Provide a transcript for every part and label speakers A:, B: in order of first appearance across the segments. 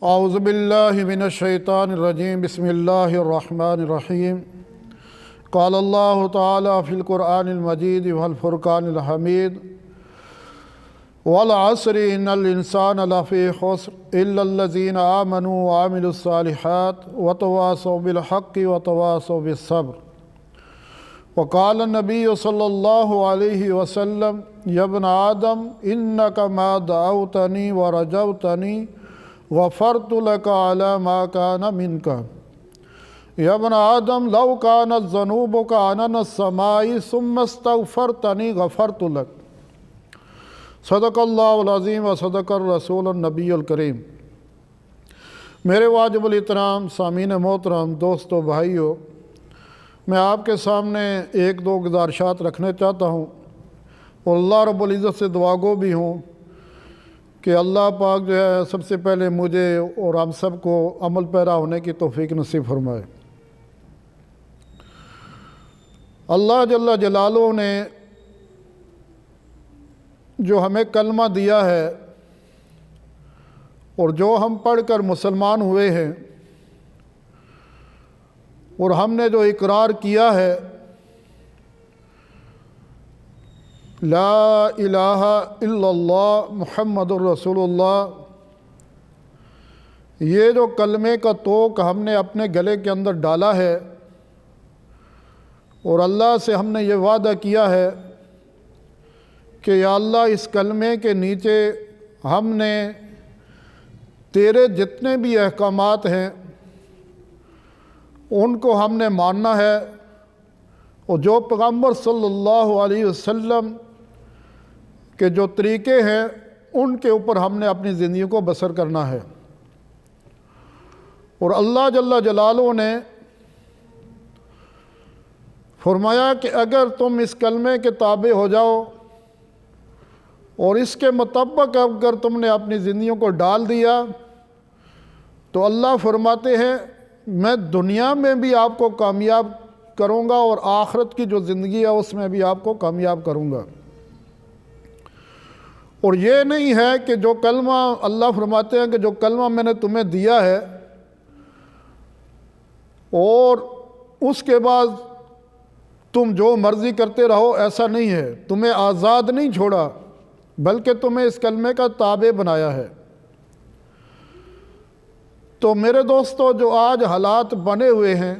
A: اعوذ باللہ من الشیطان الرجیم بسم اللہ الرحمن الرحیم قال اللہ تعالی فی القرآن المجید والفرقان الحمید والعصر ان الانسان لفی خسر الا الذین آمنوا وعملوا الصالحات وتواصوا بالحق وتواصوا بالصبر وقال النبی صلی اللہ علیہ وسلم یا ابن آدم انک ما دعوتنی ورجوتنی غفرت لك على ما كان منك يا ابن آدم لو كانت ذنوبك عنان السماء ثم استغفرتني غفرت لك صدق اللہ العظیم و صدق الرسول النبی الکریم۔ میرے واجب الاحترام سامعین محترم دوستو بھائیو، میں آپ کے سامنے ایک دو گزارشات رکھنے چاہتا ہوں اور اللہ رب العزت سے دعا گو بھی ہوں کہ اللہ پاک جو ہے سب سے پہلے مجھے اور ہم سب کو عمل پیرا ہونے کی توفیق نصیب فرمائے۔ اللہ جل جلالہ نے جو ہمیں کلمہ دیا ہے اور جو ہم پڑھ کر مسلمان ہوئے ہیں اور ہم نے جو اقرار کیا ہے لا الہ الا اللہ محمد الرسول اللہ، یہ جو کلمے کا توق ہم نے اپنے گلے کے اندر ڈالا ہے اور اللہ سے ہم نے یہ وعدہ کیا ہے کہ یا اللہ اس کلمے کے نیچے ہم نے تیرے جتنے بھی احکامات ہیں ان کو ہم نے ماننا ہے اور جو پیغمبر صلی اللہ علیہ وسلم کہ جو طریقے ہیں ان کے اوپر ہم نے اپنی زندگی کو بسر کرنا ہے۔ اور اللہ جل جلالہ نے فرمایا کہ اگر تم اس کلمے کے تابع ہو جاؤ اور اس کے مطابق اگر تم نے اپنی زندگیوں کو ڈال دیا تو اللہ فرماتے ہیں میں دنیا میں بھی آپ کو کامیاب کروں گا اور آخرت کی جو زندگی ہے اس میں بھی آپ کو کامیاب کروں گا۔ اور یہ نہیں ہے کہ جو کلمہ اللہ فرماتے ہیں کہ جو کلمہ میں نے تمہیں دیا ہے اور اس کے بعد تم جو مرضی کرتے رہو، ایسا نہیں ہے، تمہیں آزاد نہیں چھوڑا بلکہ تمہیں اس کلمے کا تابع بنایا ہے۔ تو میرے دوستو، جو آج حالات بنے ہوئے ہیں،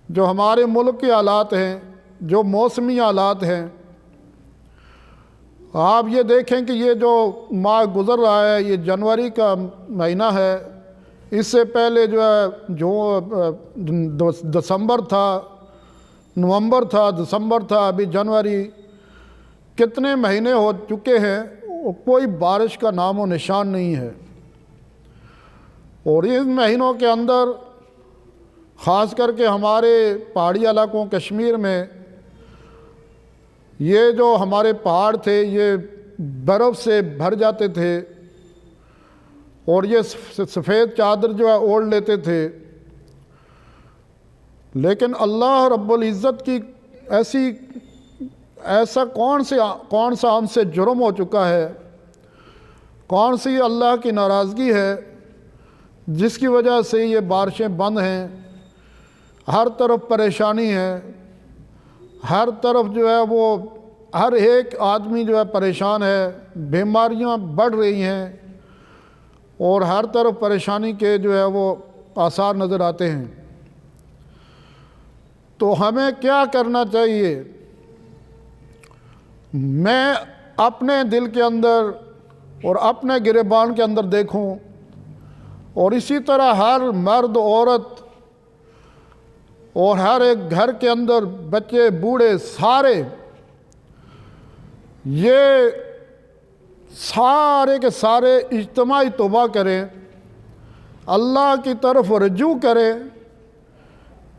A: جو ہمارے ملک کے حالات ہیں، جو موسمی حالات ہیں، آپ یہ دیکھیں کہ یہ جو ماہ گزر رہا ہے یہ جنوری کا مہینہ ہے، اس سے پہلے جو ہے جو دسمبر تھا، نومبر تھا، دسمبر تھا، ابھی جنوری، کتنے مہینے ہو چکے ہیں، کوئی بارش کا نام و نشان نہیں ہے۔ اور ان مہینوں کے اندر خاص کر کے ہمارے پہاڑی علاقوں کشمیر میں یہ جو ہمارے پہاڑ تھے یہ برف سے بھر جاتے تھے اور یہ سفید چادر جو ہے اوڑھ لیتے تھے، لیکن اللہ رب العزت کی ایسا کون سا ہم سے جرم ہو چکا ہے، کون سی اللہ کی ناراضگی ہے جس کی وجہ سے یہ بارشیں بند ہیں، ہر طرف پریشانی ہے، ہر طرف جو ہے وہ ہر ایک آدمی جو ہے پریشان ہے، بیماریاں بڑھ رہی ہیں اور ہر طرف پریشانی کے جو ہے وہ آثار نظر آتے ہیں۔ تو ہمیں کیا کرنا چاہیے؟ میں اپنے دل کے اندر اور اپنے گریبان کے اندر دیکھوں اور اسی طرح ہر مرد عورت اور ہر ایک گھر کے اندر بچے بوڑھے سارے یہ سارے کے سارے اجتماعی توبہ کریں، اللہ کی طرف رجوع کریں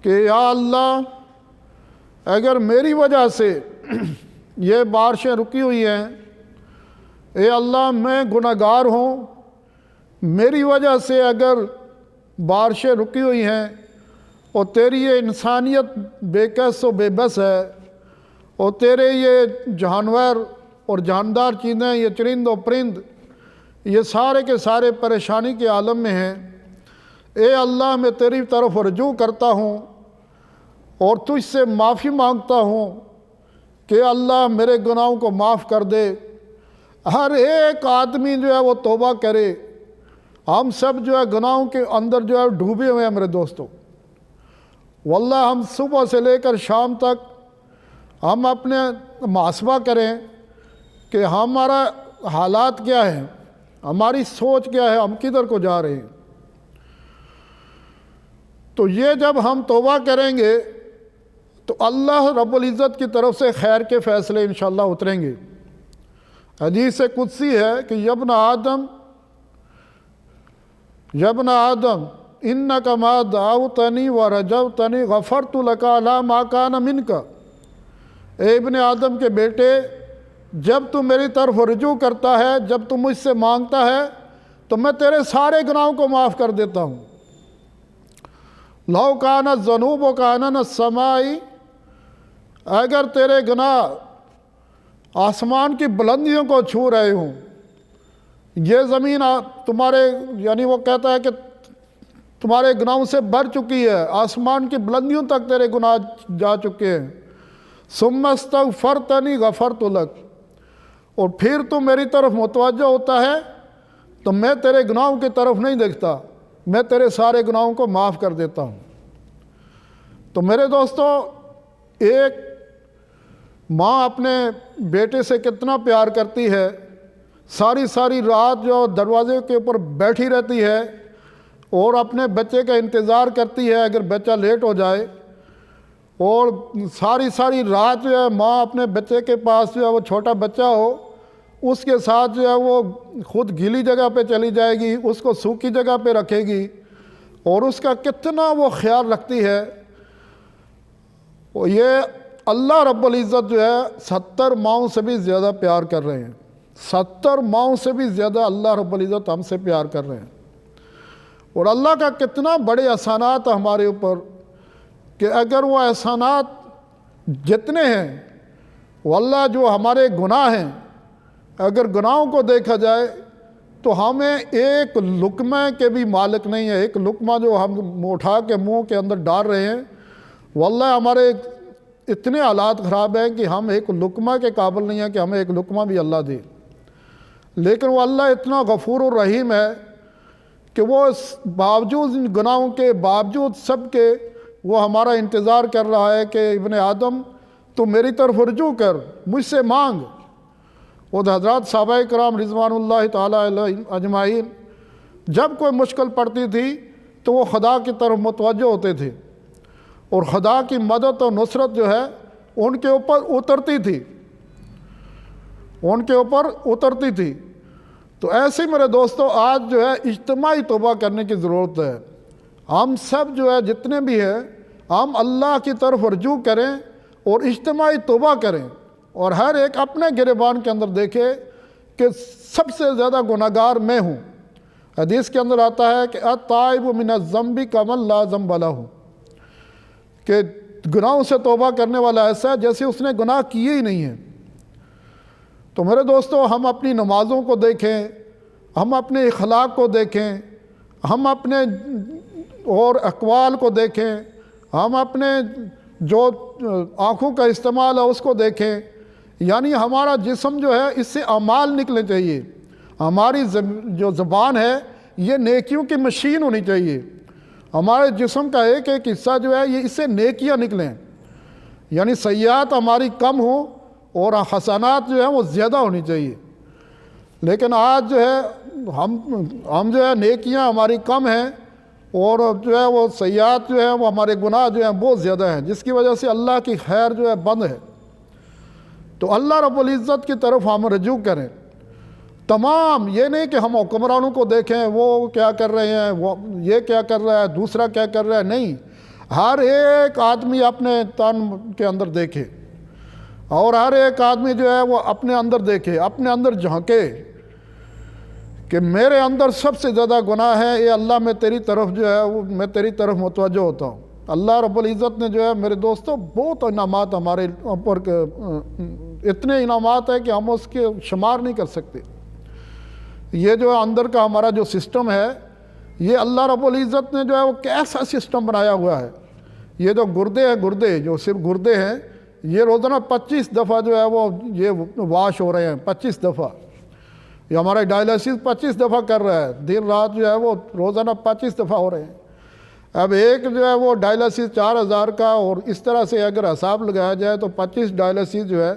A: کہ یا اللہ اگر میری وجہ سے یہ بارشیں رکی ہوئی ہیں، اے اللہ میں گنہگار ہوں، میری وجہ سے اگر بارشیں رکی ہوئی ہیں اور تیری یہ انسانیت بے کس و بے بس ہے اور تیرے یہ جانور اور جاندار چیزیں، یہ چرند و پرند، یہ سارے کے سارے پریشانی کے عالم میں ہیں۔ اے اللہ میں تیری طرف رجوع کرتا ہوں اور تجھ سے معافی مانگتا ہوں کہ اللہ میرے گناہوں کو معاف کر دے۔ ہر ایک آدمی جو ہے وہ توبہ کرے۔ ہم سب جو ہے گناہوں کے اندر جو ہے ڈوبے ہوئے ہیں میرے دوستوں۔ واللہ ہم صبح سے لے کر شام تک ہم اپنے محاسبہ کریں کہ ہمارا حالات کیا ہیں، ہماری سوچ کیا ہے، ہم کدھر کو جا رہے ہیں۔ تو یہ جب ہم توبہ کریں گے تو اللہ رب العزت کی طرف سے خیر کے فیصلے انشاءاللہ اتریں گے۔ حدیث قدسی ہے کہ یبن آدم انک ما دعوتنی ورجوتنی غفرت لک علی ما کان منک۔ اے ابن آدم کے بیٹے، جب تو میری طرف رجوع کرتا ہے، جب تو مجھ سے مانگتا ہے تو میں تیرے سارے گناہوں کو معاف کر دیتا ہوں۔ لو کان الذنوب کانن السماء، اگر تیرے گناہ آسمان کی بلندیوں کو چھو رہے ہوں، یہ زمین تمہارے یعنی وہ کہتا ہے کہ تمہارے گناہوں سے بھر چکی ہے، آسمان کی بلندیوں تک تیرے گناہ جا چکے ہیں۔ ثم استغفرتنی غفرت لک، اور پھر تو میری طرف متوجہ ہوتا ہے تو میں تیرے گناہوں کی طرف نہیں دیکھتا، میں تیرے سارے گناہوں کو معاف کر دیتا ہوں۔ تو میرے دوستو، ایک ماں اپنے بیٹے سے کتنا پیار کرتی ہے، ساری رات جو دروازے کے اوپر بیٹھی رہتی ہے اور اپنے بچے کا انتظار کرتی ہے اگر بچہ لیٹ ہو جائے، اور ساری رات جو ہے ماں اپنے بچے کے پاس جو ہے وہ چھوٹا بچہ ہو اس کے ساتھ جو ہے وہ خود گیلی جگہ پہ چلی جائے گی، اس کو سوکھی جگہ پہ رکھے گی اور اس کا کتنا وہ خیال رکھتی ہے۔ یہ اللہ رب العزت جو ہے 70 ماؤں سے بھی زیادہ پیار کر رہے ہیں، 70 ماؤں سے بھی زیادہ اللہ رب العزت ہم سے پیار کر رہے ہیں۔ اور اللہ کا کتنا بڑے احسانات ہمارے اوپر کہ اگر وہ احسانات جتنے ہیں، واللہ جو ہمارے گناہ ہیں، اگر گناہوں کو دیکھا جائے تو ہمیں ایک لقمہ کے بھی مالک نہیں ہے۔ ایک لقمہ جو ہم اٹھا کے منہ کے اندر ڈال رہے ہیں، واللہ ہمارے اتنے حالات خراب ہیں کہ ہم ایک لقمہ کے قابل نہیں ہیں کہ ہمیں ایک لقمہ بھی اللہ دے۔ لیکن وہ اللہ اتنا غفور الرحیم ہے کہ وہ باوجود ان گناہوں کے باوجود سب کے وہ ہمارا انتظار کر رہا ہے کہ ابن آدم تو میری طرف رجوع کر، مجھ سے مانگ۔ وہ حضرات صحابہ کرام رضوان اللہ تعالیٰ علیہ اجمعین جب کوئی مشکل پڑتی تھی تو وہ خدا کی طرف متوجہ ہوتے تھے اور خدا کی مدد اور نصرت جو ہے ان کے اوپر اترتی تھی۔ تو ایسے میرے دوستو، آج جو ہے اجتماعی توبہ کرنے کی ضرورت ہے۔ ہم سب جو ہے جتنے بھی ہیں، ہم اللہ کی طرف رجوع کریں اور اجتماعی توبہ کریں، اور ہر ایک اپنے گریبان کے اندر دیکھے کہ سب سے زیادہ گناہگار میں ہوں۔ حدیث کے اندر آتا ہے کہ التائب من الذنب کمن لا ذنب لہ، کہ گناہوں سے توبہ کرنے والا ایسا ہے جیسے اس نے گناہ کیے ہی نہیں ہیں۔ تو میرے دوستو، ہم اپنی نمازوں کو دیکھیں، ہم اپنے اخلاق کو دیکھیں، ہم اپنے اور اقوال کو دیکھیں، ہم اپنے جو آنکھوں کا استعمال ہے اس کو دیکھیں۔ یعنی ہمارا جسم جو ہے اس سے اعمال نکلنے چاہیے۔ ہماری جو زبان ہے یہ نیکیوں کی مشین ہونی چاہیے۔ ہمارے جسم کا ایک ایک حصہ جو ہے یہ اس سے نیکیاں نکلیں، یعنی سیئات ہماری کم ہوں اور حسنات جو ہیں وہ زیادہ ہونی چاہیے۔ لیکن آج جو ہے ہم جو ہے نیکیاں ہماری کم ہیں اور جو ہے وہ سیئات جو ہیں وہ ہمارے گناہ جو ہیں بہت زیادہ ہیں، جس کی وجہ سے اللہ کی خیر جو ہے بند ہے۔ تو اللہ رب العزت کی طرف ہم رجوع کریں۔ تمام یہ نہیں کہ ہم حکمرانوں کو دیکھیں وہ کیا کر رہے ہیں، وہ یہ کیا کر رہا ہے، دوسرا کیا کر رہا ہے، نہیں، ہر ایک آدمی اپنے تن کے اندر دیکھے اور ہر ایک آدمی جو ہے وہ اپنے اندر دیکھے، اپنے اندر جھانکے کہ میرے اندر سب سے زیادہ گناہ ہے، اے اللہ میں تیری طرف جو ہے میں تیری طرف متوجہ ہوتا ہوں۔ اللہ رب العزت نے جو ہے میرے دوستوں بہت انعامات ہمارے اوپر، اتنے انعامات ہیں کہ ہم اس کے شمار نہیں کر سکتے۔ یہ جو ہے اندر کا ہمارا جو سسٹم ہے، یہ اللہ رب العزت نے جو ہے وہ کیسا سسٹم بنایا ہوا ہے۔ یہ جو گردے ہیں، گردے جو صرف گردے ہیں، یہ روزانہ 25 دفعہ جو ہے وہ یہ واش ہو رہے ہیں، 25 دفعہ۔ یہ ہمارا ڈائلسس 25 دفعہ کر رہا ہے، دن رات جو ہے وہ روزانہ 25 دفعہ ہو رہے ہیں۔ اب ایک جو ہے وہ ڈائلسس 4000 کا، اور اس طرح سے اگر حساب لگایا جائے تو 25 ڈائلسس جو ہے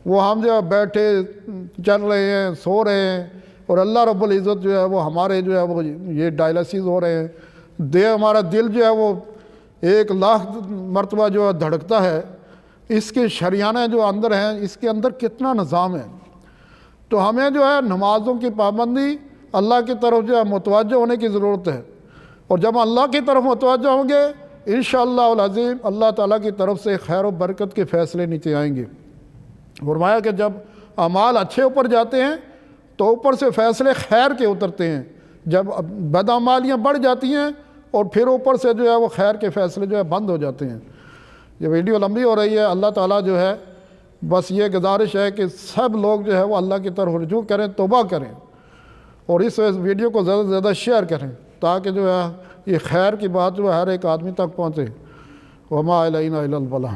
A: وہ ہم جو ہے بیٹھے چل رہے ہیں، سو رہے ہیں، اور اللہ رب العزت جو ہے وہ ہمارے جو ہے وہ یہ ڈائلسس ہو رہے ہیں۔ ہمارا دل جو ہے وہ 1,00,000 مرتبہ جو ہے دھڑکتا ہے۔ اس کے شریانیں جو اندر ہیں، اس کے اندر کتنا نظام ہے۔ تو ہمیں جو ہے نمازوں کی پابندی، اللہ کی طرف جو ہے متوجہ ہونے کی ضرورت ہے، اور جب اللہ کی طرف متوجہ ہوں گے انشاءاللہ العظیم اللہ تعالیٰ کی طرف سے خیر و برکت کے فیصلے نیچے آئیں گے۔ فرمایا کہ جب اعمال اچھے اوپر جاتے ہیں تو اوپر سے فیصلے خیر کے اترتے ہیں، جب بدعمالیاں بڑھ جاتی ہیں اور پھر اوپر سے جو ہے وہ خیر کے فیصلے جو ہے بند ہو جاتے ہیں۔ یہ ویڈیو لمبی ہو رہی ہے، اللہ تعالیٰ جو ہے بس یہ گزارش ہے کہ سب لوگ جو ہے وہ اللہ کی طرف رجوع کریں، توبہ کریں، اور اس ویڈیو کو زیادہ سے زیادہ شیئر کریں تاکہ جو ہے یہ خیر کی بات جو ہے ہر ایک آدمی تک پہنچے۔ وما علینا الا البلاغ۔